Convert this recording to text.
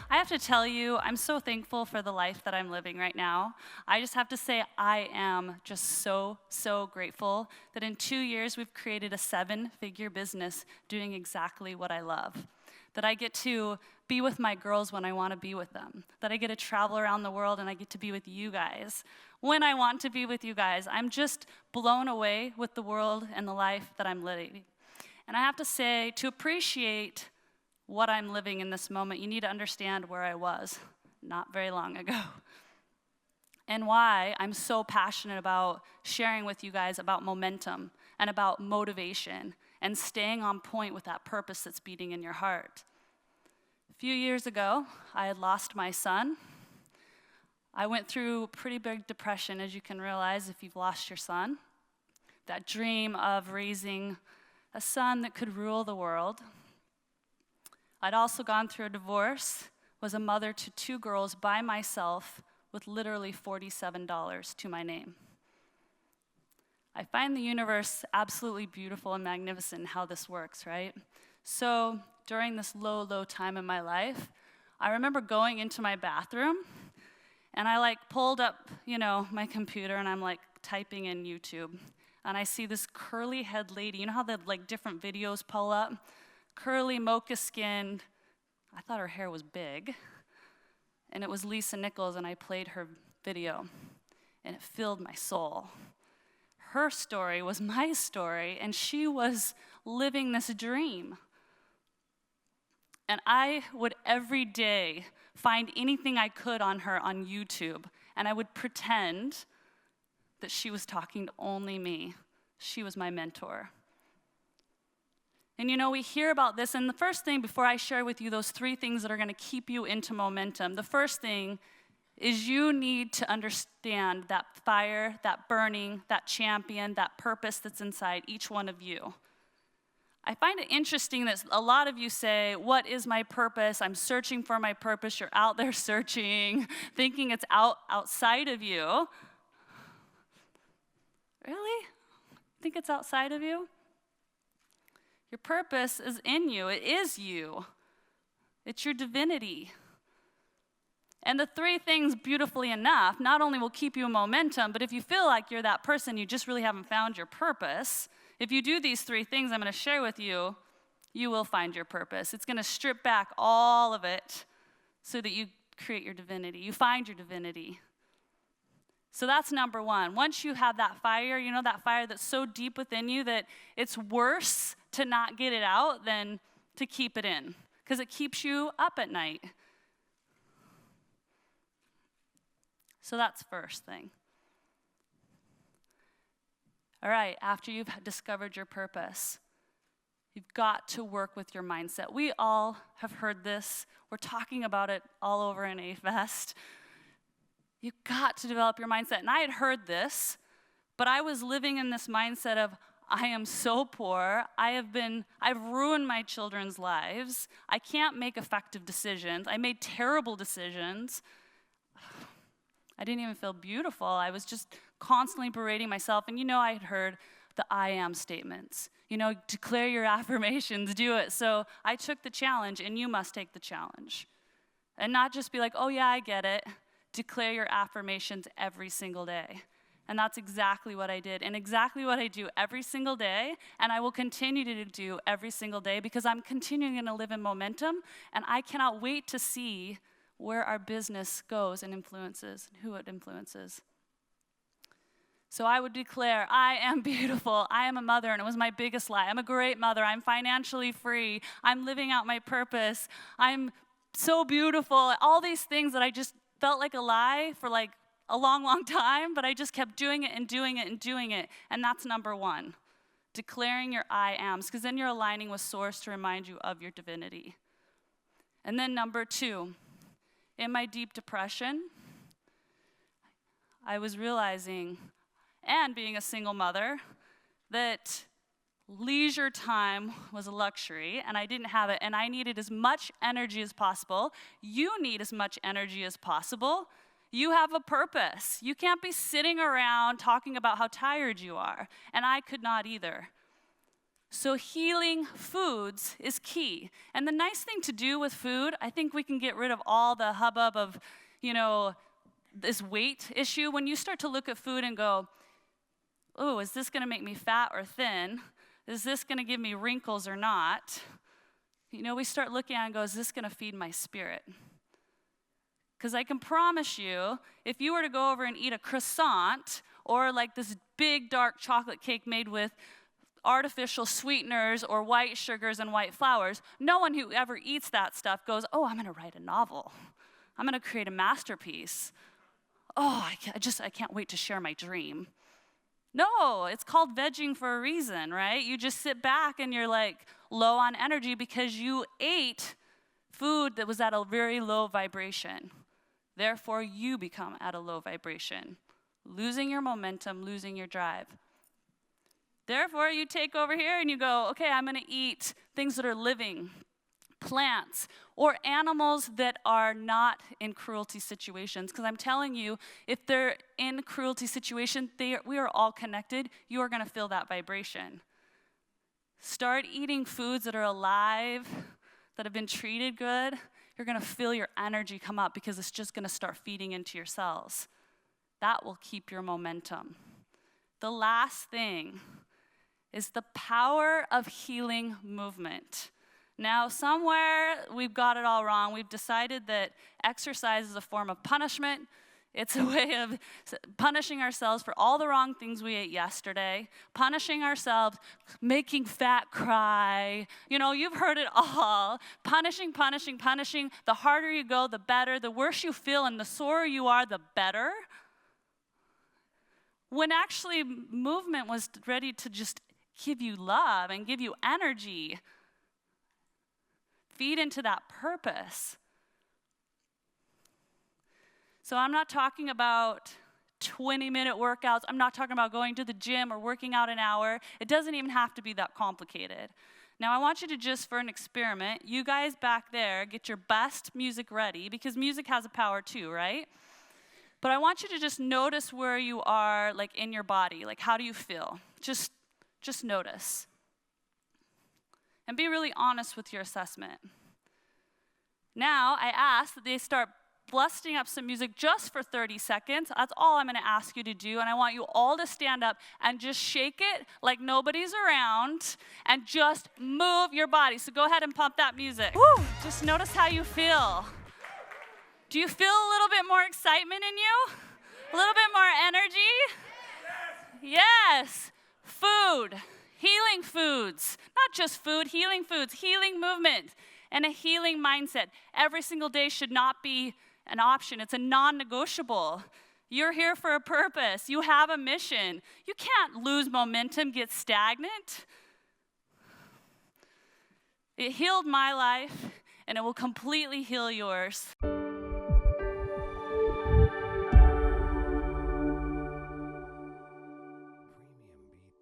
I have to tell you, I'm so thankful for the life that I'm living right now. I just have to say, I am just so grateful that in 2 years we've created a 7-figure business doing exactly what I love. That I get to be with my girls when I want to be with them. That I get to travel around the world and I get to be with you guys when I want to be with you guys. I'm just blown away with the world and the life that I'm living. And I have to say, to appreciate what I'm living in this moment, you need to understand where I was not very long ago. And why I'm so passionate about sharing with you guys about momentum and about motivation and staying on point with that purpose that's beating in your heart. A few years ago, I had lost my son. I went through a pretty big depression, as you can realize if you've lost your son. That dream of raising a son that could rule the world. I'd also gone through a divorce, was a mother to 2 girls by myself with literally $47 to my name. I find the universe absolutely beautiful and magnificent in how this works, right? So during this low time in my life, I remember going into my bathroom and I pulled up, my computer and I'm typing in YouTube. And I see this curly head lady. You know how the different videos pull up? Curly, mocha-skinned. I thought her hair was big. And it was Lisa Nichols, and I played her video. And it filled my soul. Her story was my story, and she was living this dream. And I would every day find anything I could on her on YouTube, and I would pretend that she was talking to only me. She was my mentor. And we hear about this, and the first thing, before I share with you those 3 things that are gonna keep you into momentum, the first thing is you need to understand that fire, that burning, that champion, that purpose that's inside each one of you. I find it interesting that a lot of you say, what is my purpose? I'm searching for my purpose. You're out there searching, thinking it's outside of you. Really? Think it's outside of you? Your purpose is in you. It is you. It's your divinity. And the 3 things, beautifully enough, not only will keep you in momentum, but if you feel like you're that person, you just really haven't found your purpose, if you do these 3 things I'm going to share with you, you will find your purpose. It's going to strip back all of it so that you create your divinity. You find your divinity. So that's number 1. Once you have that fire, that fire that's so deep within you that it's worse to not get it out than to keep it in, because it keeps you up at night. So that's first thing. All right, after you've discovered your purpose, you've got to work with your mindset. We all have heard this. We're talking about it all over in A-Fest. You've got to develop your mindset. And I had heard this, but I was living in this mindset of, I am so poor. I've ruined my children's lives. I can't make effective decisions. I made terrible decisions. I didn't even feel beautiful. I was just constantly berating myself. And I had heard the I am statements. Declare your affirmations, do it. So I took the challenge, and you must take the challenge. And not just be like, oh yeah, I get it. Declare your affirmations every single day. And that's exactly what I did, and exactly what I do every single day, and I will continue to do every single day because I'm continuing to live in momentum, and I cannot wait to see where our business goes and influences, and who it influences. So I would declare, I am beautiful, I am a mother, and it was my biggest lie. I'm a great mother, I'm financially free, I'm living out my purpose, I'm so beautiful, all these things that I just felt like a lie for a long time, but I just kept doing it and doing it and doing it. And that's number 1, declaring your I ams, because then you're aligning with Source to remind you of your divinity. And then number 2, in my deep depression, I was realizing, and being a single mother, that leisure time was a luxury, and I didn't have it, and I needed as much energy as possible. You need as much energy as possible. You have a purpose. You can't be sitting around talking about how tired you are, and I could not either. So healing foods is key. And the nice thing to do with food, I think we can get rid of all the hubbub of, this weight issue. When you start to look at food and go, oh, is this going to make me fat or thin? Is this going to give me wrinkles or not? We start looking at it and go, is this going to feed my spirit? Because I can promise you, if you were to go over and eat a croissant or like this big dark chocolate cake made with artificial sweeteners or white sugars and white flours, no one who ever eats that stuff goes, oh, I'm going to write a novel. I'm going to create a masterpiece. Oh, I can't wait to share my dream. No, it's called vegging for a reason, right? You just sit back and you're like low on energy because you ate food that was at a very low vibration. Therefore, you become at a low vibration, losing your momentum, losing your drive. Therefore, you take over here and you go, okay, I'm going to eat things that are living, plants, or animals that are not in cruelty situations. Because I'm telling you, if they're in cruelty situations, we are all connected. You are going to feel that vibration. Start eating foods that are alive, that have been treated good. You're going to feel your energy come up because it's just going to start feeding into your cells. That will keep your momentum. The last thing is the power of healing movement. Now, somewhere we've got it all wrong. We've decided that exercise is a form of punishment. It's a way of punishing ourselves for all the wrong things we ate yesterday, punishing ourselves, making fat cry. You've heard it all. Punishing. The harder you go, the better. The worse you feel and the sorer you are, the better. When actually movement was ready to just give you love and give you energy. Feed into that purpose. So I'm not talking about 20-minute workouts. I'm not talking about going to the gym or working out an hour. It doesn't even have to be that complicated. Now I want you to just, for an experiment, you guys back there, get your best music ready, because music has a power too, right? But I want you to just notice where you are, like in your body. Like, how do you feel? Just notice. And be really honest with your assessment. Now, I ask that they start busting up some music just for 30 seconds. That's all I'm going to ask you to do. And I want you all to stand up and just shake it like nobody's around and just move your body. So go ahead and pump that music. Woo! Just notice how you feel. Do you feel a little bit more excitement in you? A little bit more energy? Yes. Food. Healing foods. Not just food, healing foods, healing movement, and a healing mindset. Every single day should not be an option. It's a non-negotiable. You're here for a purpose. You have a mission. You can't lose momentum, get stagnant. It healed my life, and it will completely heal yours.